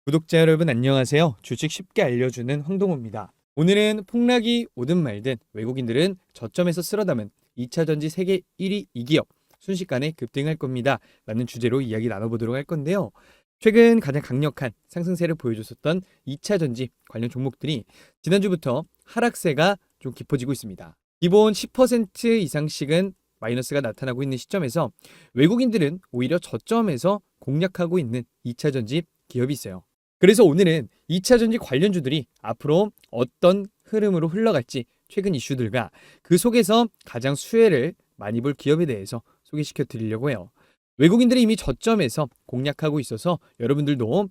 구독자 여러분 안녕하세요. 주식 쉽게 알려주는 황동호입니다. 오늘은 폭락이 오든 말든 외국인들은 저점에서 쓸어담은 2차전지 세계 1위 이 기업 순식간에 급등할 겁니다. 라는 주제로 이야기 나눠보도록 할 건데요. 최근 가장 강력한 상승세를 보여줬었던 2차전지 관련 종목들이 지난주부터 하락세가 좀 깊어지고 있습니다. 기본 10% 이상씩은 마이너스가 나타나고 있는 시점에서 외국인들은 오히려 저점에서 공략하고 있는 2차전지 기업이 있어요. 그래서 오늘은 2차전지 관련주들이 앞으로 어떤 흐름으로 흘러갈지 최근 이슈들과 그 속에서 가장 수혜를 많이 볼 기업에 대해서 소개시켜 드리려고 해요. 외국인들이 이미 저점에서 공략하고 있어서 여러분들도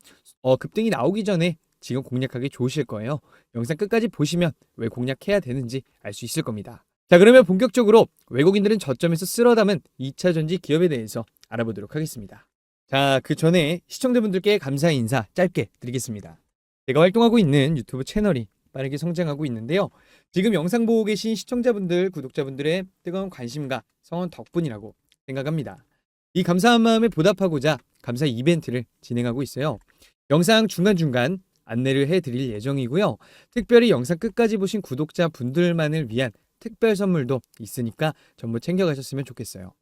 급등이 나오기 전에 지금 공략하기 좋으실 거예요. 영상 끝까지 보시면 왜 공략해야 되는지 알 수 있을 겁니다. 자, 그러면 본격적으로 외국인들은 저점에서 쓸어담은 2차전지 기업에 대해서 알아보도록 하겠습니다. 자, 그 전에 시청자분들께 감사 인사 짧게 드리겠습니다. 제가 활동하고 있는 유튜브 채널이 빠르게 성장하고 있는데요. 지금 영상 보고 계신 시청자분들, 구독자분들의 뜨거운 관심과 성원 덕분이라고 생각합니다. 이 감사한 마음에 보답하고자 감사 이벤트를 진행하고 있어요. 영상 중간중간 안내를 해드릴 예정이고요. 특별히 영상 끝까지 보신 구독자분들만을 위한 특별 선물도 있으니까 전부 챙겨가셨으면 좋겠어요.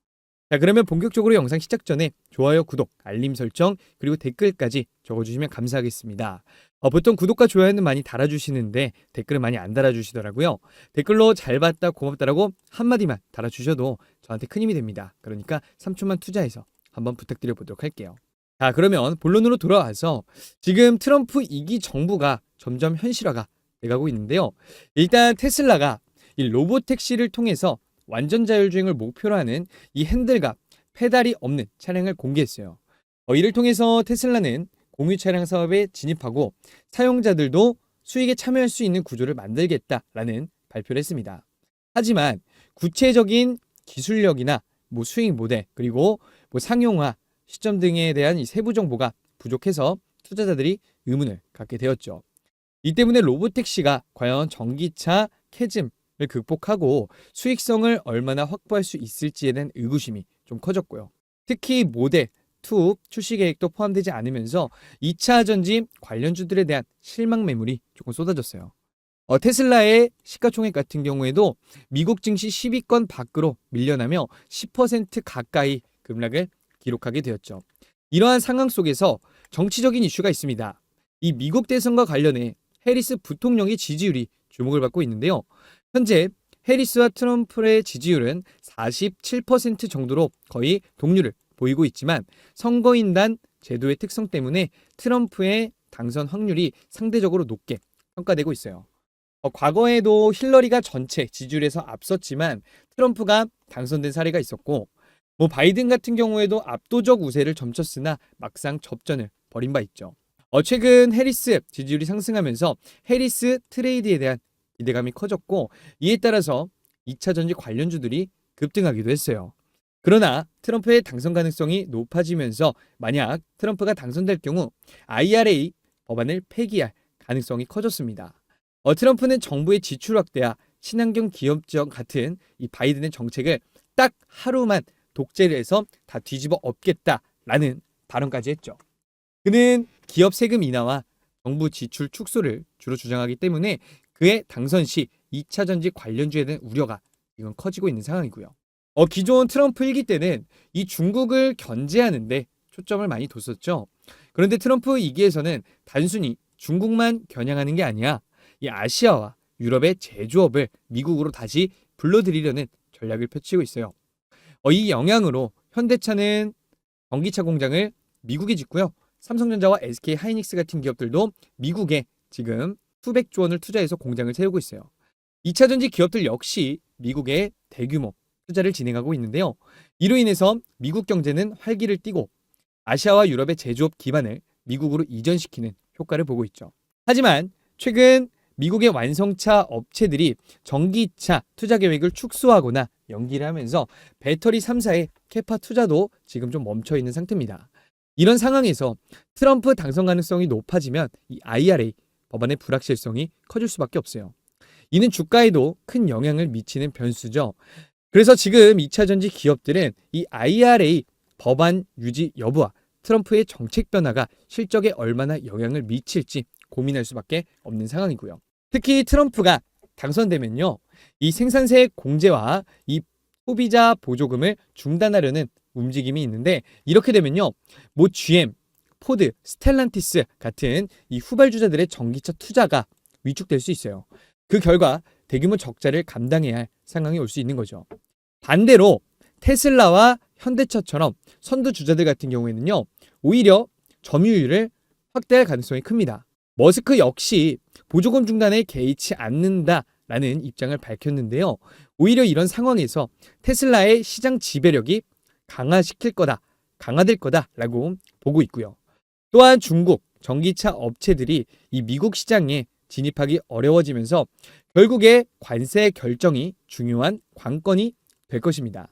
자, 그러면 본격적으로 영상 시작 전에 좋아요, 구독, 알림 설정, 그리고 댓글까지 적어주시면 감사하겠습니다. 보통 구독과 좋아요는 많이 달아주시는데 댓글은 많이 안 달아주시더라고요. 댓글로 잘 봤다, 고맙다라고 한마디만 달아주셔도 저한테 큰 힘이 됩니다. 그러니까 3초만 투자해서 한번 부탁드려 보도록 할게요. 자, 그러면 본론으로 돌아와서 지금 트럼프 2기 정부가 점점 현실화가 돼가고 있는데요. 일단 테슬라가 이 로보택시를 통해서 완전 자율주행을 목표로 하는 이 핸들과 페달이 없는 차량을 공개했어요. 이를 통해서 테슬라는 공유 차량 사업에 진입하고 사용자들도 수익에 참여할 수 있는 구조를 만들겠다라는 발표를 했습니다. 하지만 구체적인 기술력이나 수익 모델 그리고 상용화 시점 등에 대한 이 세부 정보가 부족해서 투자자들이 의문을 갖게 되었죠. 이 때문에 로보택시가 과연 전기차 캐즘을 극복하고 수익성을 얼마나 확보할 수 있을지에 대한 의구심이 좀 커졌고요. 특히 모델 2 출시 계획도 포함되지 않으면서 2차 전지 관련주들에 대한 실망 매물이 조금 쏟아졌어요. 테슬라의 시가총액 같은 경우에도 미국 증시 10위권 밖으로 밀려나며 10% 가까이 급락을 기록하게 되었죠. 이러한 상황 속에서 정치적인 이슈가 있습니다. 이 미국 대선과 관련해 해리스 부통령의 지지율이 주목을 받고 있는데요. 현재 해리스와 트럼프의 지지율은 47% 정도로 거의 동률을 보이고 있지만 선거인단 제도의 특성 때문에 트럼프의 당선 확률이 상대적으로 높게 평가되고 있어요. 과거에도 힐러리가 전체 지지율에서 앞섰지만 트럼프가 당선된 사례가 있었고 바이든 같은 경우에도 압도적 우세를 점쳤으나 막상 접전을 벌인 바 있죠. 최근 해리스 지지율이 상승하면서 해리스 트레이드에 대한 기대감이 커졌고 이에 따라서 2차 전지 관련주들이 급등하기도 했어요. 그러나 트럼프의 당선 가능성이 높아지면서 만약 트럼프가 당선될 경우 IRA 법안을 폐기할 가능성이 커졌습니다. 트럼프는 정부의 지출 확대와 친환경 기업 지원 같은 이 바이든의 정책을 딱 하루만 독재를 해서 다 뒤집어 엎겠다라는 발언까지 했죠. 그는 기업 세금 인하와 정부 지출 축소를 주로 주장하기 때문에 그의 당선 시 2차 전지 관련주에 대한 우려가 이건 커지고 있는 상황이고요. 기존 트럼프 1기 때는 이 중국을 견제하는데 초점을 많이 뒀었죠. 그런데 트럼프 2기에서는 단순히 중국만 겨냥하는 게 아니야. 이 아시아와 유럽의 제조업을 미국으로 다시 불러들이려는 전략을 펼치고 있어요. 이 영향으로 현대차는 전기차 공장을 미국에 짓고요. 삼성전자와 SK 하이닉스 같은 기업들도 미국에 지금 수백조 원을 투자해서 공장을 세우고 있어요. 2차 전지 기업들 역시 미국에 대규모 투자를 진행하고 있는데요. 이로 인해서 미국 경제는 활기를 띠고 아시아와 유럽의 제조업 기반을 미국으로 이전시키는 효과를 보고 있죠. 하지만 최근 미국의 완성차 업체들이 전기차 투자 계획을 축소하거나 연기를 하면서 배터리 3사의 캐파 투자도 지금 좀 멈춰 있는 상태입니다. 이런 상황에서 트럼프 당선 가능성이 높아지면 이 IRA 법안의 불확실성이 커질 수밖에 없어요. 이는 주가에도 큰 영향을 미치는 변수죠. 그래서 지금 2차 전지 기업들은 이 IRA 법안 유지 여부와 트럼프의 정책 변화가 실적에 얼마나 영향을 미칠지 고민할 수밖에 없는 상황이고요. 특히 트럼프가 당선되면요, 이 생산세 공제와 이 소비자 보조금을 중단하려는 움직임이 있는데, 이렇게 되면요, 뭐 GM, 포드, 스텔란티스 같은 이 후발주자들의 전기차 투자가 위축될 수 있어요. 그 결과 대규모 적자를 감당해야 할 상황이 올 수 있는 거죠. 반대로 테슬라와 현대차처럼 선두주자들 같은 경우에는요, 오히려 점유율을 확대할 가능성이 큽니다. 머스크 역시 보조금 중단에 개의치 않는다라는 입장을 밝혔는데요. 오히려 이런 상황에서 테슬라의 시장 지배력이 강화될 거다라고 보고 있고요. 또한 중국 전기차 업체들이 이 미국 시장에 진입하기 어려워지면서 결국에 관세 결정이 중요한 관건이 될 것입니다.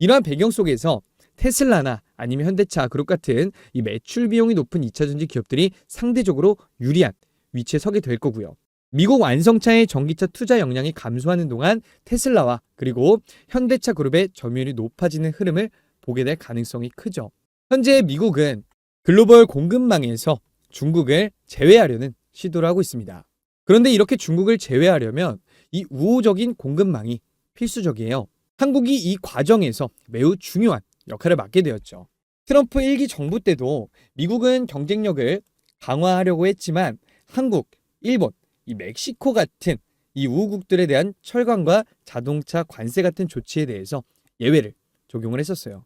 이러한 배경 속에서 테슬라나 아니면 현대차 그룹 같은 이 매출 비용이 높은 2차전지 기업들이 상대적으로 유리한 위치에 서게 될 거고요. 미국 완성차의 전기차 투자 역량이 감소하는 동안 테슬라와 그리고 현대차 그룹의 점유율이 높아지는 흐름을 보게 될 가능성이 크죠. 현재 미국은 글로벌 공급망에서 중국을 제외하려는 시도를 하고 있습니다. 그런데 이렇게 중국을 제외하려면 이 우호적인 공급망이 필수적이에요. 한국이 이 과정에서 매우 중요한 역할을 맡게 되었죠. 트럼프 1기 정부 때도 미국은 경쟁력을 강화하려고 했지만 한국, 일본, 이 멕시코 같은 이 우호국들에 대한 철강과 자동차 관세 같은 조치에 대해서 예외를 적용을 했었어요.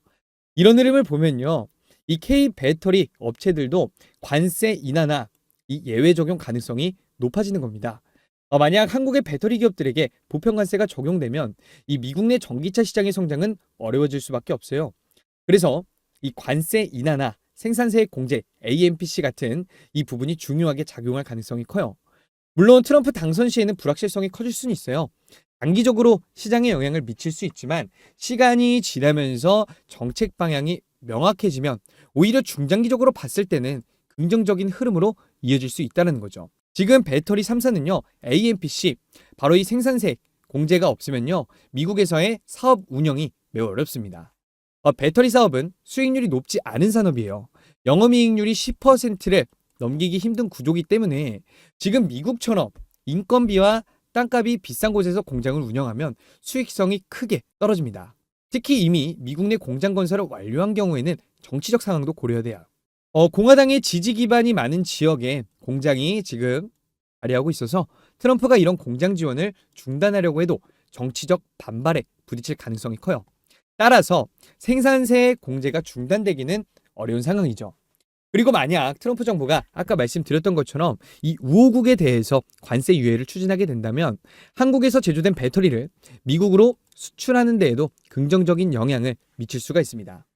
이런 흐름을 보면요, 이 K 배터리 업체들도 관세 인하나 이 예외 적용 가능성이 높아지는 겁니다. 만약 한국의 배터리 기업들에게 보편 관세가 적용되면 이 미국 내 전기차 시장의 성장은 어려워질 수밖에 없어요. 그래서 이 관세 인하나 생산세 공제, AMPC 같은 이 부분이 중요하게 작용할 가능성이 커요. 물론 트럼프 당선 시에는 불확실성이 커질 수는 있어요. 단기적으로 시장에 영향을 미칠 수 있지만 시간이 지나면서 정책 방향이 명확해지면 오히려 중장기적으로 봤을 때는 긍정적인 흐름으로 이어질 수 있다는 거죠. 지금 배터리 3사는요, AMPC, 바로 이 생산세 공제가 없으면요, 미국에서의 사업 운영이 매우 어렵습니다. 배터리 사업은 수익률이 높지 않은 산업이에요. 영업이익률이 10%를 넘기기 힘든 구조이기 때문에 지금 미국처럼 인건비와 땅값이 비싼 곳에서 공장을 운영하면 수익성이 크게 떨어집니다. 특히 이미 미국 내 공장 건설을 완료한 경우에는 정치적 상황도 고려해야 돼요. 공화당의 지지 기반이 많은 지역에 공장이 지금 자리하고 있어서 트럼프가 이런 공장 지원을 중단하려고 해도 정치적 반발에 부딪힐 가능성이 커요. 따라서 생산세 공제가 중단되기는 어려운 상황이죠. 그리고 만약 트럼프 정부가 아까 말씀드렸던 것처럼 이 우호국에 대해서 관세 유예를 추진하게 된다면 한국에서 제조된 배터리를 미국으로 수출하는 데에도 긍정적인 영향을 미칠 수가 있습니다.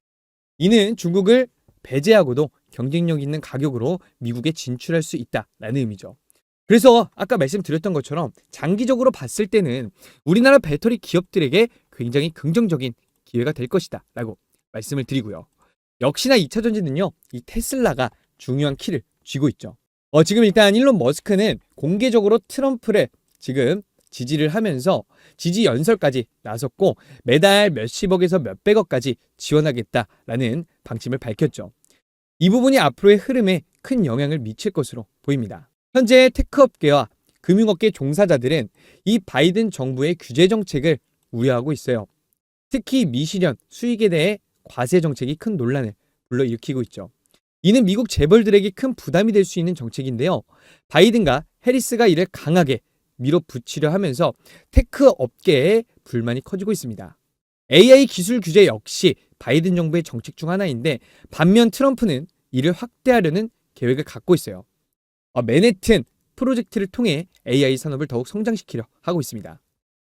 이는 중국을 배제하고도 경쟁력 있는 가격으로 미국에 진출할 수 있다라는 의미죠. 그래서 아까 말씀드렸던 것처럼 장기적으로 봤을 때는 우리나라 배터리 기업들에게 굉장히 긍정적인 기회가 될 것이다 라고 말씀을 드리고요. 역시나 2차 전지는요, 이 테슬라가 중요한 키를 쥐고 있죠. 지금 일단 일론 머스크는 공개적으로 트럼프를 지금 지지를 하면서 지지 연설까지 나섰고 매달 몇십억에서 몇백억까지 지원하겠다라는 방침을 밝혔죠. 이 부분이 앞으로의 흐름에 큰 영향을 미칠 것으로 보입니다. 현재 테크업계와 금융업계 종사자들은 이 바이든 정부의 규제 정책을 우려하고 있어요. 특히 미실현 수익에 대해 과세 정책이 큰 논란을 불러일으키고 있죠. 이는 미국 재벌들에게 큰 부담이 될 수 있는 정책인데요. 바이든과 해리스가 이를 강하게 밀어붙이려 하면서 테크 업계의 불만이 커지고 있습니다. AI 기술 규제 역시 바이든 정부의 정책 중 하나인데 반면 트럼프는 이를 확대하려는 계획을 갖고 있어요. 맨해튼 프로젝트를 통해 AI 산업을 더욱 성장시키려 하고 있습니다.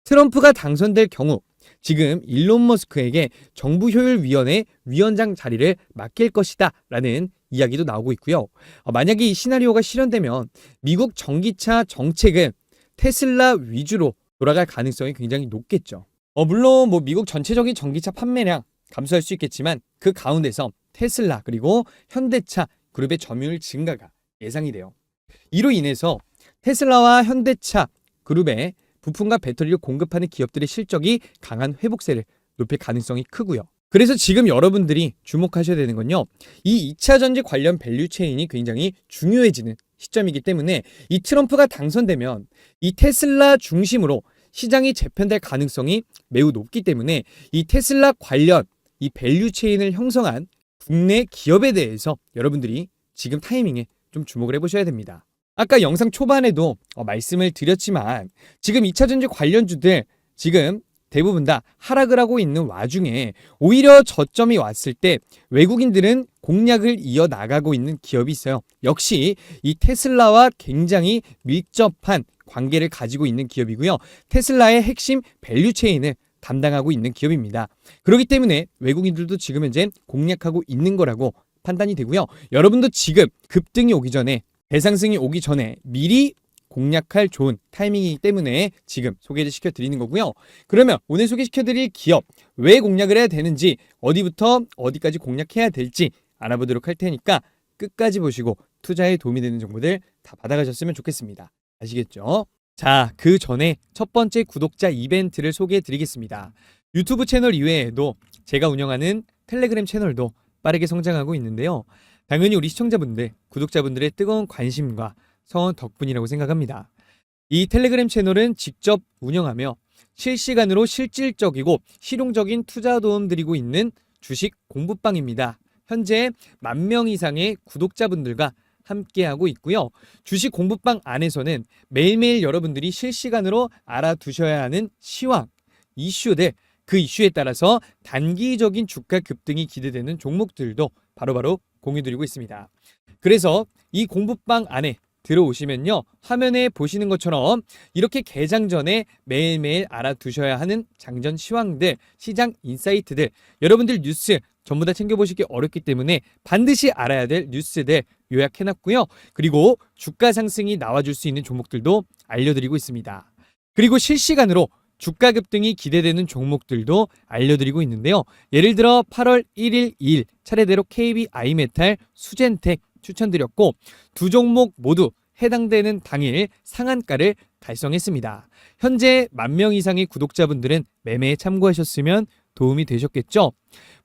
트럼프가 당선될 경우 지금 일론 머스크에게 정부효율위원회 위원장 자리를 맡길 것이다 라는 이야기도 나오고 있고요. 만약에 이 시나리오가 실현되면 미국 전기차 정책은 테슬라 위주로 돌아갈 가능성이 굉장히 높겠죠. 물론 미국 전체적인 전기차 판매량 감소할 수 있겠지만 그 가운데서 테슬라 그리고 현대차 그룹의 점유율 증가가 예상이 돼요. 이로 인해서 테슬라와 현대차 그룹의 부품과 배터리를 공급하는 기업들의 실적이 강한 회복세를 높일 가능성이 크고요. 그래서 지금 여러분들이 주목하셔야 되는 건요. 이 2차 전지 관련 밸류 체인이 굉장히 중요해지는 시점이기 때문에 이 트럼프가 당선되면 이 테슬라 중심으로 시장이 재편될 가능성이 매우 높기 때문에 이 테슬라 관련 이 밸류 체인을 형성한 국내 기업에 대해서 여러분들이 지금 타이밍에 좀 주목을 해보셔야 됩니다. 아까 영상 초반에도 말씀을 드렸지만 지금 2차 전지 관련주들 지금 대부분 다 하락을 하고 있는 와중에 오히려 저점이 왔을 때 외국인들은 공략을 이어나가고 있는 기업이 있어요. 역시 이 테슬라와 굉장히 밀접한 관계를 가지고 있는 기업이고요. 테슬라의 핵심 밸류 체인을 담당하고 있는 기업입니다. 그렇기 때문에 외국인들도 지금 현재 공략하고 있는 거라고 판단이 되고요. 여러분도 지금 급등이 오기 전에 대상승이 오기 전에 미리 공략할 좋은 타이밍이기 때문에 지금 소개를 시켜드리는 거고요. 그러면 오늘 소개시켜드릴 기업 왜 공략을 해야 되는지 어디부터 어디까지 공략해야 될지 알아보도록 할 테니까 끝까지 보시고 투자에 도움이 되는 정보들 다 받아가셨으면 좋겠습니다. 아시겠죠? 자, 그 전에 첫 번째 구독자 이벤트를 소개해드리겠습니다. 유튜브 채널 이외에도 제가 운영하는 텔레그램 채널도 빠르게 성장하고 있는데요. 당연히 우리 시청자분들, 구독자분들의 뜨거운 관심과 성원 덕분이라고 생각합니다. 이 텔레그램 채널은 직접 운영하며 실시간으로 실질적이고 실용적인 투자 도움 드리고 있는 주식 공부방입니다. 현재 10,000명 이상의 구독자분들과 함께하고 있고요. 주식 공부방 안에서는 매일매일 여러분들이 실시간으로 알아두셔야 하는 시황, 이슈들, 그 이슈에 따라서 단기적인 주가 급등이 기대되는 종목들도 바로바로 공유드리고 있습니다. 그래서 이 공부방 안에 들어오시면요. 화면에 보시는 것처럼 이렇게 개장 전에 매일매일 알아두셔야 하는 장전 시황들, 시장 인사이트들, 여러분들 뉴스 전부 다 챙겨보시기 어렵기 때문에 반드시 알아야 될 뉴스들 요약해놨고요. 그리고 주가 상승이 나와줄 수 있는 종목들도 알려드리고 있습니다. 그리고 실시간으로 주가 급등이 기대되는 종목들도 알려드리고 있는데요. 예를 들어 8월 1일, 2일 차례대로 KB 아이메탈, 수젠텍 추천드렸고 두 종목 모두 해당되는 당일 상한가를 달성했습니다. 현재 10,000명 이상의 구독자분들은 매매에 참고하셨으면 도움이 되셨겠죠?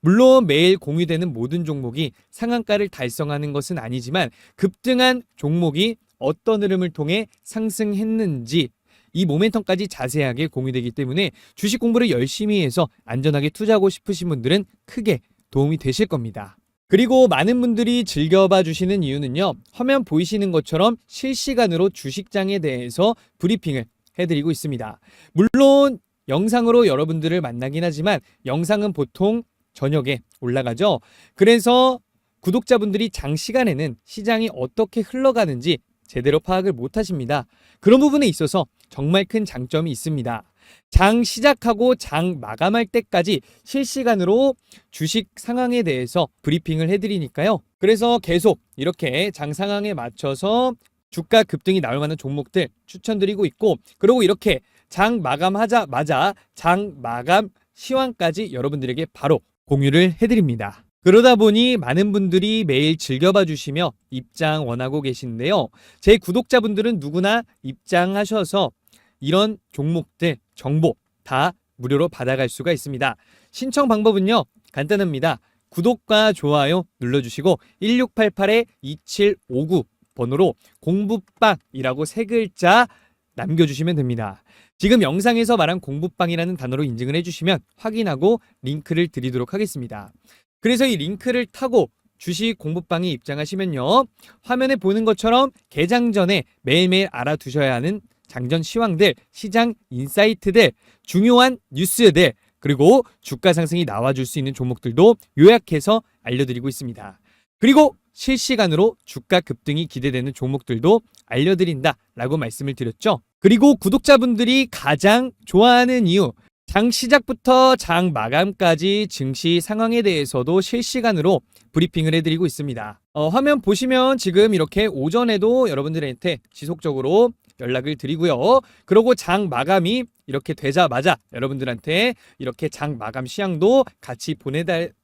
물론 매일 공유되는 모든 종목이 상한가를 달성하는 것은 아니지만 급등한 종목이 어떤 흐름을 통해 상승했는지 이 모멘텀까지 자세하게 공유되기 때문에 주식 공부를 열심히 해서 안전하게 투자하고 싶으신 분들은 크게 도움이 되실 겁니다. 그리고 많은 분들이 즐겨봐 주시는 이유는요. 화면 보이시는 것처럼 실시간으로 주식장에 대해서 브리핑을 해드리고 있습니다. 물론 영상으로 여러분들을 만나긴 하지만 영상은 보통 저녁에 올라가죠. 그래서 구독자분들이 장시간에는 시장이 어떻게 흘러가는지 제대로 파악을 못 하십니다. 그런 부분에 있어서 정말 큰 장점이 있습니다. 장 시작하고 장 마감할 때까지 실시간으로 주식 상황에 대해서 브리핑을 해드리니까요. 그래서 계속 이렇게 장 상황에 맞춰서 주가 급등이 나올 만한 종목들 추천드리고 있고, 그리고 이렇게 장 마감하자마자 장 마감 시황까지 여러분들에게 바로 공유를 해드립니다. 그러다 보니 많은 분들이 매일 즐겨봐 주시며 입장 원하고 계신데요. 제 구독자분들은 누구나 입장하셔서 이런 종목들 정보 다 무료로 받아갈 수가 있습니다. 신청 방법은요. 간단합니다. 구독과 좋아요 눌러주시고 1688-2759 번호로 공부방이라고 3글자 남겨주시면 됩니다. 지금 영상에서 말한 공부방이라는 단어로 인증을 해주시면 확인하고 링크를 드리도록 하겠습니다. 그래서 이 링크를 타고 주식 공부방에 입장하시면요. 화면에 보는 것처럼 개장 전에 매일매일 알아두셔야 하는 장전 시황들, 시장 인사이트들, 중요한 뉴스들, 그리고 주가 상승이 나와줄 수 있는 종목들도 요약해서 알려드리고 있습니다. 그리고 실시간으로 주가 급등이 기대되는 종목들도 알려드린다라고 말씀을 드렸죠. 그리고 구독자분들이 가장 좋아하는 이유, 장 시작부터 장 마감까지 증시 상황에 대해서도 실시간으로 브리핑을 해드리고 있습니다. 화면 보시면 지금 이렇게 오전에도 여러분들한테 지속적으로 연락을 드리고요. 그리고 장 마감이 이렇게 되자마자 여러분들한테 이렇게 장 마감 시향도 같이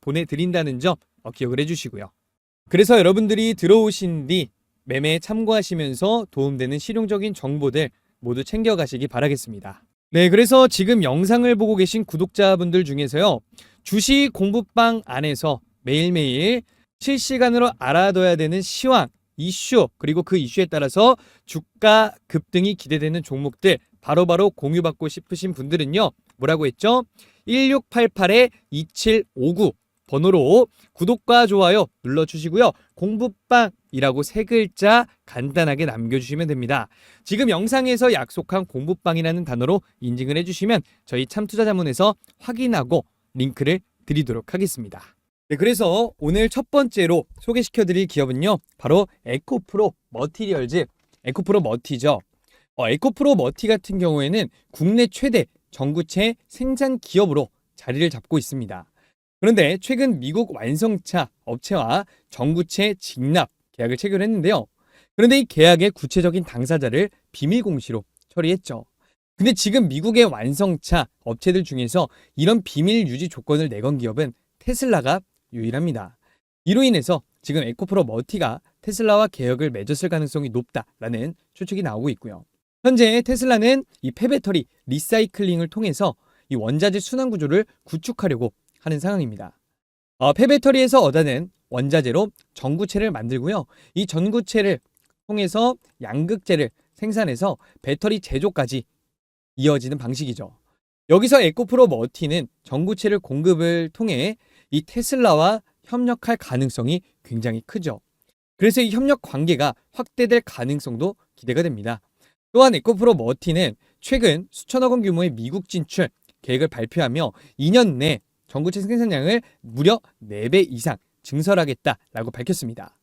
보내드린다는 점 기억을 해주시고요. 그래서 여러분들이 들어오신 뒤 매매에 참고하시면서 도움되는 실용적인 정보들 모두 챙겨가시기 바라겠습니다. 네, 그래서 지금 영상을 보고 계신 구독자분들 중에서요. 주식 공부방 안에서 매일매일 실시간으로 알아둬야 되는 시황, 이슈, 그리고 그 이슈에 따라서 주가 급등이 기대되는 종목들 바로바로 공유받고 싶으신 분들은요. 뭐라고 했죠? 1688-2759 번호로 구독과 좋아요 눌러주시고요. 공부방이라고 세 글자 간단하게 남겨주시면 됩니다. 지금 영상에서 약속한 공부방이라는 단어로 인증을 해주시면 저희 참투자자문에서 확인하고 링크를 드리도록 하겠습니다. 네, 그래서 오늘 첫 번째로 소개시켜드릴 기업은요. 바로 에코프로 머티리얼즈, 에코프로 머티죠. 에코프로 머티 같은 경우에는 국내 최대 전구체 생산 기업으로 자리를 잡고 있습니다. 그런데 최근 미국 완성차 업체와 전구체 직납 계약을 체결했는데요. 그런데 이 계약의 구체적인 당사자를 비밀 공시로 처리했죠. 근데 지금 미국의 완성차 업체들 중에서 이런 비밀 유지 조건을 내건 기업은 테슬라가 유일합니다. 이로 인해서 지금 에코프로 머티가 테슬라와 계약을 맺었을 가능성이 높다라는 추측이 나오고 있고요. 현재 테슬라는 이 폐배터리 리사이클링을 통해서 이 원자재 순환 구조를 구축하려고 하는 상황입니다. 폐배터리에서 얻어낸 원자재로 전구체를 만들고요. 이 전구체를 통해서 양극재를 생산해서 배터리 제조까지 이어지는 방식이죠. 여기서 에코프로 머티는 전구체를 공급을 통해 이 테슬라와 협력할 가능성이 굉장히 크죠. 그래서 이 협력 관계가 확대될 가능성도 기대가 됩니다. 또한 에코프로 머티는 최근 수천억 원 규모의 미국 진출 계획을 발표하며 2년 내 전구체 생산량을 무려 4배 이상 증설하겠다라고 밝혔습니다.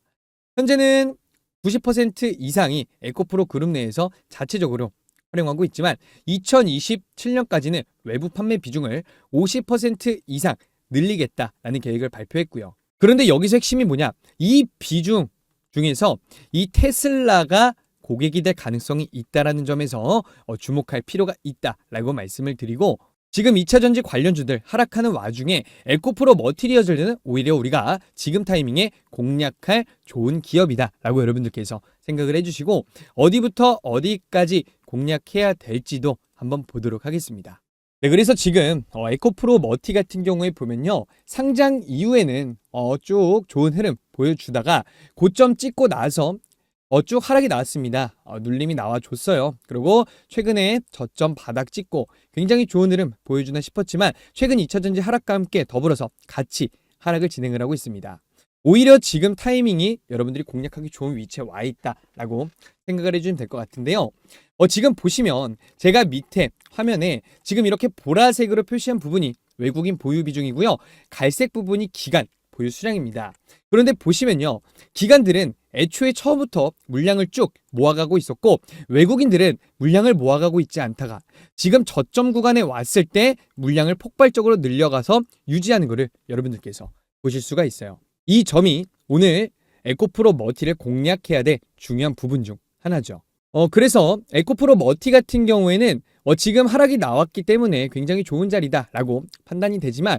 현재는 90% 이상이 에코프로 그룹 내에서 자체적으로 활용하고 있지만 2027년까지는 외부 판매 비중을 50% 이상 늘리겠다라는 계획을 발표했고요. 그런데 여기서 핵심이 뭐냐? 이 비중 중에서 이 테슬라가 고객이 될 가능성이 있다라는 점에서 주목할 필요가 있다라고 말씀을 드리고, 지금 2차전지 관련주들 하락하는 와중에 에코프로 머티리얼즈는 오히려 우리가 지금 타이밍에 공략할 좋은 기업이다라고 여러분들께서 생각을 해주시고, 어디부터 어디까지 공략해야 될지도 한번 보도록 하겠습니다. 네, 그래서 지금 에코프로 머티 같은 경우에 보면요, 상장 이후에는 쭉 좋은 흐름 보여주다가 고점 찍고 나서 쭉 하락이 나왔습니다. 눌림이 나와줬어요. 그리고 최근에 저점 바닥 찍고 굉장히 좋은 흐름 보여주나 싶었지만 최근 2차전지 하락과 함께 더불어서 같이 하락을 진행을 하고 있습니다. 오히려 지금 타이밍이 여러분들이 공략하기 좋은 위치에 와 있다라고 생각을 해주시면 될 것 같은데요. 지금 보시면 제가 밑에 화면에 지금 이렇게 보라색으로 표시한 부분이 외국인 보유 비중이고요. 갈색 부분이 기관 보유 수량입니다. 그런데 보시면요, 기관들은 애초에 처음부터 물량을 쭉 모아가고 있었고 외국인들은 물량을 모아가고 있지 않다가 지금 저점 구간에 왔을 때 물량을 폭발적으로 늘려가서 유지하는 것을 여러분들께서 보실 수가 있어요. 이 점이 오늘 에코프로 머티를 공략해야 될 중요한 부분 중 하나죠. 그래서 에코프로 머티 같은 경우에는 지금 하락이 나왔기 때문에 굉장히 좋은 자리다라고 판단이 되지만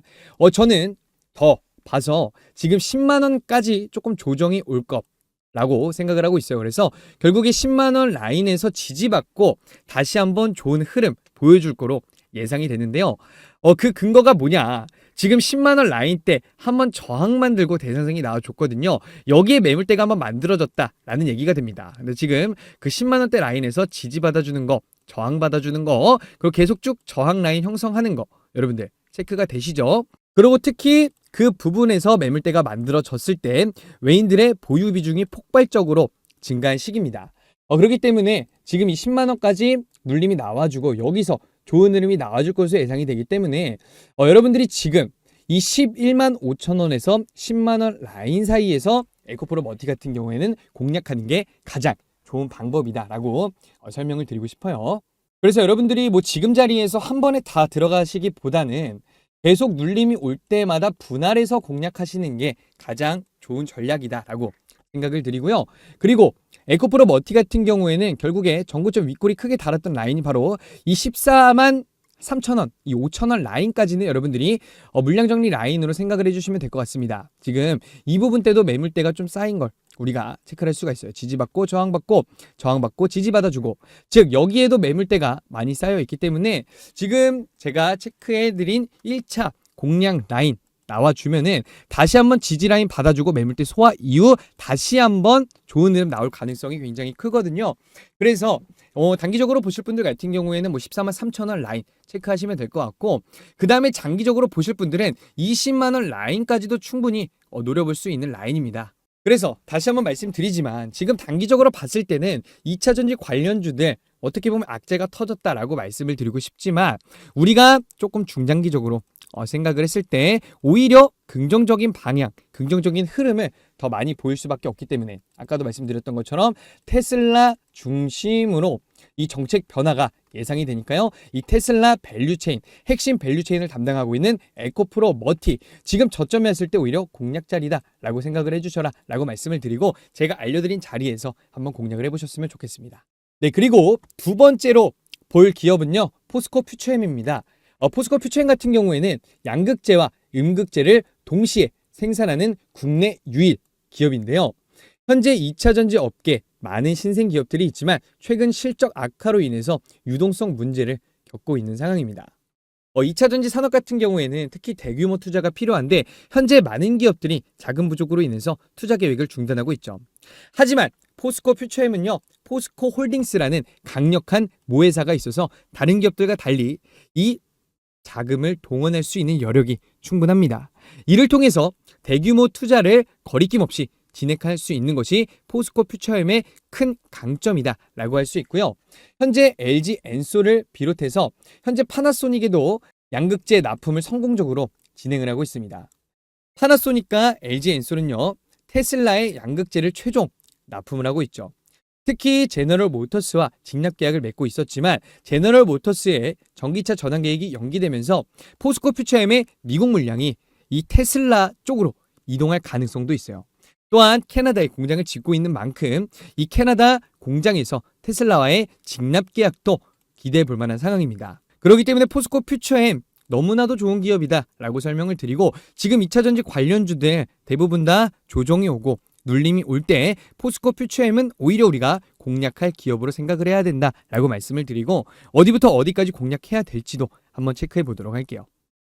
저는 더 봐서 지금 10만 원까지 조금 조정이 올 거라고 생각을 하고 있어요. 그래서 결국에 10만 원 라인에서 지지받고 다시 한번 좋은 흐름 보여줄 거로 예상이 되는데요. 그 근거가 뭐냐? 지금 10만 원 라인 때 한번 저항 만들고 대상성이 나와줬거든요. 여기에 매물대가 한번 만들어졌다라는 얘기가 됩니다. 근데 지금 그 10만 원대 라인에서 지지받아주는 거, 저항 받아주는 거, 그리고 계속 쭉 저항 라인 형성하는 거 여러분들 체크가 되시죠? 그리고 특히 그 부분에서 매물대가 만들어졌을 때 외인들의 보유 비중이 폭발적으로 증가한 시기입니다. 그렇기 때문에 지금 이 10만 원까지 눌림이 나와주고 여기서 좋은 흐름이 나와줄 것으로 예상이 되기 때문에 여러분들이 지금 이 11만 5천 원에서 10만 원 라인 사이에서 에코프로 머티 같은 경우에는 공략하는 게 가장 좋은 방법이다라고 설명을 드리고 싶어요. 그래서 여러분들이 뭐 지금 자리에서 한 번에 다 들어가시기보다는 계속 눌림이 올 때마다 분할해서 공략하시는 게 가장 좋은 전략이다라고 생각을 드리고요. 그리고 에코프로 머티 같은 경우에는 결국에 전고점 윗골이 크게 달았던 라인이 바로 이 14만 3천 원, 이 5천 원 라인까지는 여러분들이 물량 정리 라인으로 생각을 해주시면 될 것 같습니다. 지금 이 부분 때도 매물대가 좀 쌓인 걸 우리가 체크를 할 수가 있어요. 지지받고 저항받고 저항받고 지지받아주고, 즉 여기에도 매물대가 많이 쌓여 있기 때문에 지금 제가 체크해드린 1차 공략 라인 나와주면은 다시 한번 지지 라인 받아주고 매물대 소화 이후 다시 한번 좋은 흐름 나올 가능성이 굉장히 크거든요. 그래서 단기적으로 보실 분들 같은 경우에는 뭐 14만 3천 원 라인 체크하시면 될 것 같고, 그 다음에 장기적으로 보실 분들은 20만 원 라인까지도 충분히 노려볼 수 있는 라인입니다. 그래서 다시 한번 말씀드리지만 지금 단기적으로 봤을 때는 2차전지 관련주들 어떻게 보면 악재가 터졌다라고 말씀을 드리고 싶지만, 우리가 조금 중장기적으로 생각을 했을 때 오히려 긍정적인 방향, 긍정적인 흐름을 더 많이 보일 수밖에 없기 때문에 아까도 말씀드렸던 것처럼 테슬라 중심으로 이 정책 변화가 예상이 되니까요. 이 테슬라 밸류체인, 핵심 밸류체인을 담당하고 있는 에코프로 머티, 지금 저점에 했을 때 오히려 공략 자리다라고 생각을 해주셔라 라고 말씀을 드리고, 제가 알려드린 자리에서 한번 공략을 해보셨으면 좋겠습니다. 네, 그리고 두 번째로 볼 기업은요, 포스코 퓨처엠입니다. 포스코 퓨처엠 같은 경우에는 양극재와 음극재를 동시에 생산하는 국내 유일 기업인데요. 현재 2차전지 업계 많은 신생 기업들이 있지만 최근 실적 악화로 인해서 유동성 문제를 겪고 있는 상황입니다. 2차전지 산업 같은 경우에는 특히 대규모 투자가 필요한데 현재 많은 기업들이 자금 부족으로 인해서 투자 계획을 중단하고 있죠. 하지만 포스코 퓨처엠은요, 포스코 홀딩스라는 강력한 모회사가 있어서 다른 기업들과 달리 이 자금을 동원할 수 있는 여력이 충분합니다. 이를 통해서 대규모 투자를 거리낌 없이 진행할 수 있는 것이 포스코 퓨처엠의 큰 강점이다라고 할 수 있고요. 현재 LG 엔솔을 비롯해서 현재 파나소닉에도 양극재 납품을 성공적으로 진행을 하고 있습니다. 파나소닉과 LG 엔솔은요, 테슬라의 양극재를 최종 납품을 하고 있죠. 특히 제너럴 모터스와 직납 계약을 맺고 있었지만 제너럴 모터스의 전기차 전환 계획이 연기되면서 포스코 퓨처엠의 미국 물량이 이 테슬라 쪽으로 이동할 가능성도 있어요. 또한 캐나다에 공장을 짓고 있는 만큼 이 캐나다 공장에서 테슬라와의 직납 계약도 기대해 볼 만한 상황입니다. 그렇기 때문에 포스코 퓨처엠 너무나도 좋은 기업이다 라고 설명을 드리고, 지금 2차전지 관련주들 대부분 다 조정이 오고 눌림이 올 때 포스코 퓨처엠은 오히려 우리가 공략할 기업으로 생각을 해야 된다라고 말씀을 드리고, 어디부터 어디까지 공략해야 될지도 한번 체크해 보도록 할게요.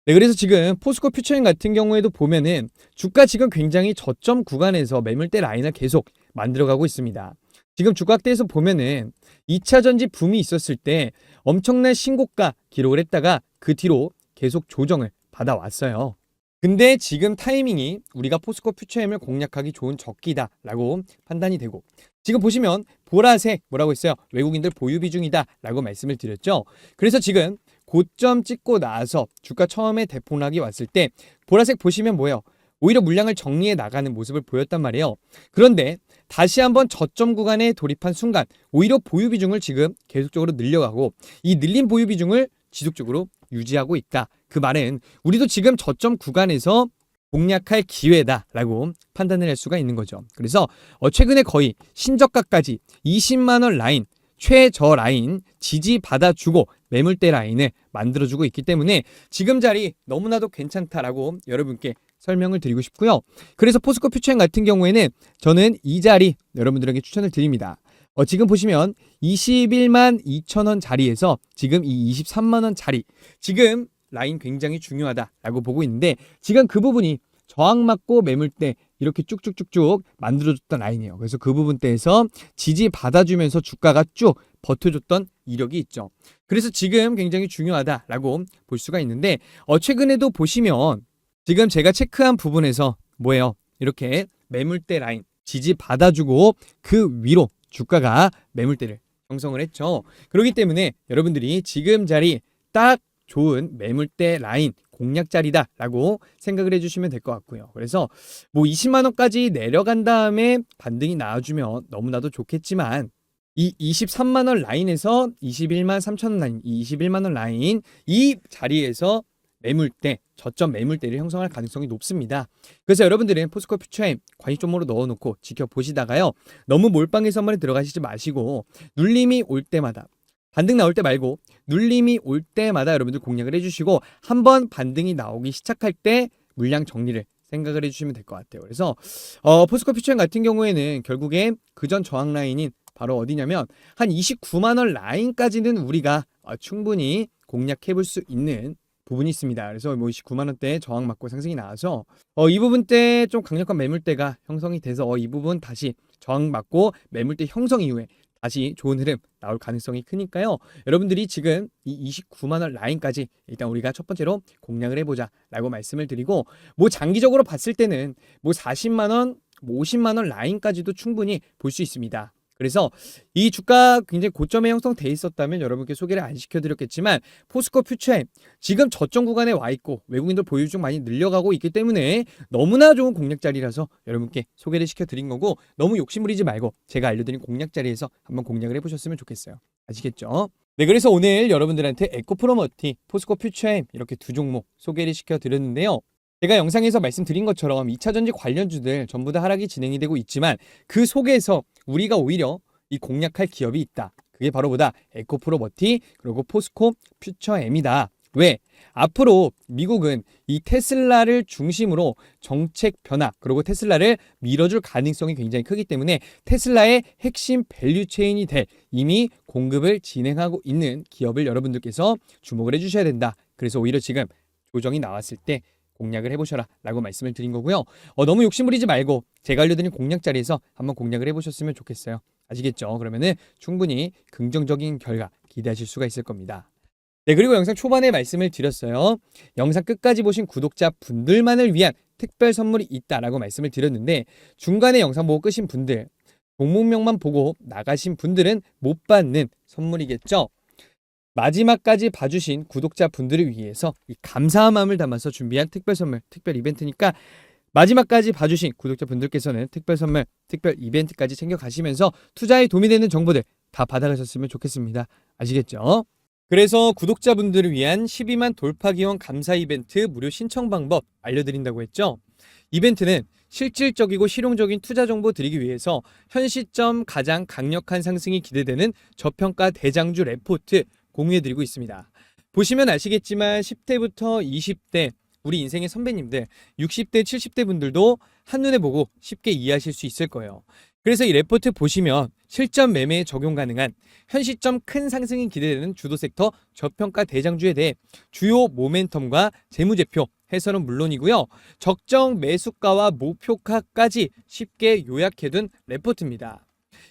네, 그래서 지금 포스코 퓨처엠 같은 경우에도 보면은 주가 지금 굉장히 저점 구간에서 매물대 라인을 계속 만들어가고 있습니다. 지금 주가대에서 보면은 2차전지 붐이 있었을 때 엄청난 신고가 기록을 했다가 그 뒤로 계속 조정을 받아왔어요. 근데 지금 타이밍이 우리가 포스코 퓨처엠을 공략하기 좋은 적기다라고 판단이 되고, 지금 보시면 보라색 뭐라고 했어요? 외국인들 보유 비중이다라고 말씀을 드렸죠. 그래서 지금 고점 찍고 나서 주가 처음에 대폭락이 왔을 때 보라색 보시면 뭐예요? 오히려 물량을 정리해 나가는 모습을 보였단 말이에요. 그런데 다시 한번 저점 구간에 돌입한 순간 오히려 보유 비중을 지금 계속적으로 늘려가고 이 늘린 보유 비중을 지속적으로 유지하고 있다. 그 말은 우리도 지금 저점 구간에서 공략할 기회다라고 판단을 할 수가 있는 거죠. 그래서 최근에 거의 신저가까지 20만 원 라인, 최저 라인 지지 받아주고 매물대 라인을 만들어주고 있기 때문에 지금 자리 너무나도 괜찮다라고 여러분께 설명을 드리고 싶고요. 그래서 포스코 퓨처엠 같은 경우에는 저는 이 자리 여러분들에게 추천을 드립니다. 지금 보시면 21만 2천 원 자리에서 지금 이 23만 원 자리, 지금 라인 굉장히 중요하다라고 보고 있는데, 지금 그 부분이 저항 맞고 매물대 이렇게 쭉쭉쭉쭉 만들어줬던 라인이에요. 그래서 그 부분대에서 지지 받아주면서 주가가 쭉 버텨줬던 이력이 있죠. 그래서 지금 굉장히 중요하다라고 볼 수가 있는데, 최근에도 보시면 지금 제가 체크한 부분에서 뭐예요? 이렇게 매물대 라인 지지 받아주고 그 위로 주가가 매물대를 형성을 했죠. 그렇기 때문에 여러분들이 지금 자리 딱 좋은 매물대 라인 공략 자리다라고 생각을 해주시면 될 것 같고요. 그래서 뭐 20만 원까지 내려간 다음에 반등이 나와주면 너무나도 좋겠지만, 이 23만 원 라인에서 21만 3천 원 라인, 이 21만 원 라인 이 자리에서 매물대, 저점 매물대를 형성할 가능성이 높습니다. 그래서 여러분들은 포스코 퓨처엠 관심종목으로 넣어놓고 지켜보시다가요, 너무 몰빵해서 한 번에 들어가시지 마시고 눌림이 올 때마다, 반등 나올 때 말고 눌림이 올 때마다 여러분들 공략을 해주시고, 한번 반등이 나오기 시작할 때 물량 정리를 생각을 해주시면 될 것 같아요. 그래서 포스코 퓨처엠 같은 경우에는 결국에 그전 저항 라인인 바로 어디냐면 한 29만 원 라인까지는 우리가 충분히 공략해 볼 수 있는 부분이 있습니다. 그래서 뭐 29만 원대 저항 맞고 상승이 나와서 이 부분 때 좀 강력한 매물대가 형성이 돼서 이 부분 다시 저항 맞고 매물대 형성 이후에 다시 좋은 흐름 나올 가능성이 크니까요. 여러분들이 지금 이 29만 원 라인까지 일단 우리가 첫 번째로 공략을 해보자라고 말씀을 드리고, 뭐 장기적으로 봤을 때는 뭐 40만 원, 뭐 50만 원 라인까지도 충분히 볼 수 있습니다. 그래서 이 주가 굉장히 고점에 형성돼 있었다면 여러분께 소개를 안 시켜드렸겠지만, 포스코 퓨처엠 지금 저점 구간에 와 있고 외국인들 보유 중 많이 늘려가고 있기 때문에 너무나 좋은 공략 자리라서 여러분께 소개를 시켜드린 거고, 너무 욕심부리지 말고 제가 알려드린 공략 자리에서 한번 공략을 해보셨으면 좋겠어요. 아시겠죠? 네, 그래서 오늘 여러분들한테 에코프로머티, 포스코 퓨처엠 이렇게 두 종목 소개를 시켜드렸는데요. 제가 영상에서 말씀드린 것처럼 2차전지 관련주들 전부 다 하락이 진행이 되고 있지만, 그 속에서 우리가 오히려 이 공략할 기업이 있다. 그게 바로 뭐다? 에코프로머티 그리고 포스코 퓨처엠이다. 왜? 앞으로 미국은 이 테슬라를 중심으로 정책 변화 그리고 테슬라를 밀어줄 가능성이 굉장히 크기 때문에 테슬라의 핵심 밸류체인이 될 이미 공급을 진행하고 있는 기업을 여러분들께서 주목을 해주셔야 된다. 그래서 오히려 지금 조정이 나왔을 때 공략을 해보셔라 라고 말씀을 드린 거고요. 너무 욕심부리지 말고 제가 알려드린 공략 자리에서 한번 공략을 해보셨으면 좋겠어요. 아시겠죠? 그러면은 충분히 긍정적인 결과 기대하실 수가 있을 겁니다. 네, 그리고 영상 초반에 말씀을 드렸어요. 영상 끝까지 보신 구독자 분들만을 위한 특별 선물이 있다라고 말씀을 드렸는데, 중간에 영상 보고 끄신 분들, 종목명만 보고 나가신 분들은 못 받는 선물이겠죠? 마지막까지 봐주신 구독자분들을 위해서 이 감사한 마음을 담아서 준비한 특별 선물, 특별 이벤트니까 마지막까지 봐주신 구독자분들께서는 특별 선물, 특별 이벤트까지 챙겨가시면서 투자에 도움이 되는 정보들 다 받아가셨으면 좋겠습니다. 아시겠죠? 그래서 구독자분들을 위한 12만 돌파 기원 감사 이벤트 무료 신청 방법 알려드린다고 했죠? 이벤트는 실질적이고 실용적인 투자 정보 드리기 위해서 현 시점 가장 강력한 상승이 기대되는 저평가 대장주 레포트 공유해드리고 있습니다. 보시면 아시겠지만 10대부터 20대 우리 인생의 선배님들 60대 70대 분들도 한눈에 보고 쉽게 이해하실 수 있을 거예요. 그래서 이 레포트 보시면 실전 매매에 적용 가능한 현 시점 큰 상승이 기대되는 주도 섹터 저평가 대장주에 대해 주요 모멘텀과 재무제표 해설은 물론이고요. 적정 매수가와 목표가까지 쉽게 요약해둔 레포트입니다.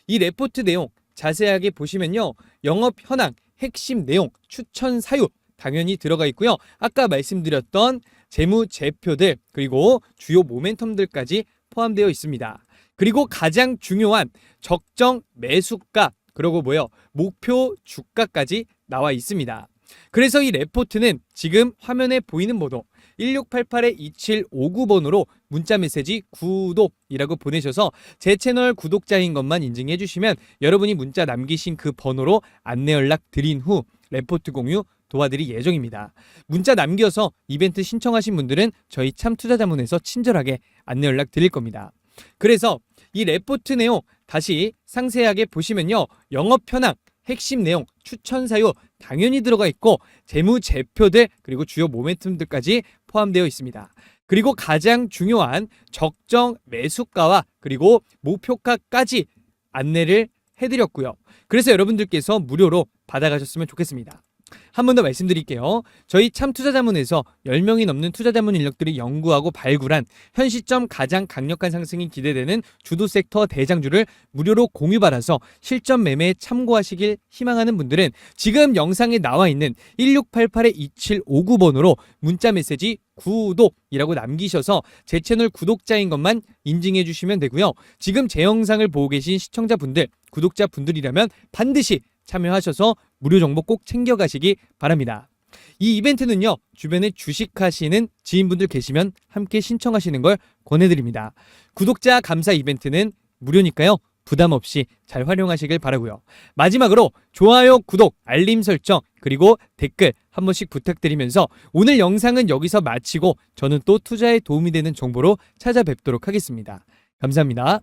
이 레포트 내용 자세하게 보시면요. 영업 현황, 핵심 내용, 추천 사유 당연히 들어가 있고요. 아까 말씀드렸던 재무제표들 그리고 주요 모멘텀들까지 포함되어 있습니다. 그리고 가장 중요한 적정 매수가 그리고 목표 주가까지 나와 있습니다. 그래서 이 레포트는 지금 화면에 보이는 번호 1688-2759번으로 문자 메시지 구독이라고 보내셔서 제 채널 구독자인 것만 인증해 주시면 여러분이 문자 남기신 그 번호로 안내 연락 드린 후 레포트 공유 도와드릴 예정입니다. 문자 남겨서 이벤트 신청하신 분들은 저희 참투자자문에서 친절하게 안내 연락 드릴 겁니다. 그래서 이 레포트 내용 다시 상세하게 보시면요. 영업 현황, 핵심 내용, 추천 사유 당연히 들어가 있고 재무제표들 그리고 주요 모멘텀들까지 포함되어 있습니다. 그리고 가장 중요한 적정 매수가와 그리고 목표가까지 안내를 해드렸고요. 그래서 여러분들께서 무료로 받아가셨으면 좋겠습니다. 한 번 더 말씀드릴게요. 저희 참투자자문에서 10명이 넘는 투자자문 인력들이 연구하고 발굴한 현 시점 가장 강력한 상승이 기대되는 주도 섹터 대장주를 무료로 공유받아서 실전 매매에 참고하시길 희망하는 분들은 지금 영상에 나와 있는 1688-2759번으로 문자 메시지 구독이라고 남기셔서 제 채널 구독자인 것만 인증해 주시면 되고요. 지금 제 영상을 보고 계신 시청자분들, 구독자분들이라면 반드시 참여하셔서 무료 정보 꼭 챙겨가시기 바랍니다. 이 이벤트는요. 주변에 주식하시는 지인분들 계시면 함께 신청하시는 걸 권해드립니다. 구독자 감사 이벤트는 무료니까요. 부담 없이 잘 활용하시길 바라고요. 마지막으로 좋아요, 구독, 알림 설정 그리고 댓글 한 번씩 부탁드리면서 오늘 영상은 여기서 마치고 저는 또 투자에 도움이 되는 정보로 찾아뵙도록 하겠습니다. 감사합니다.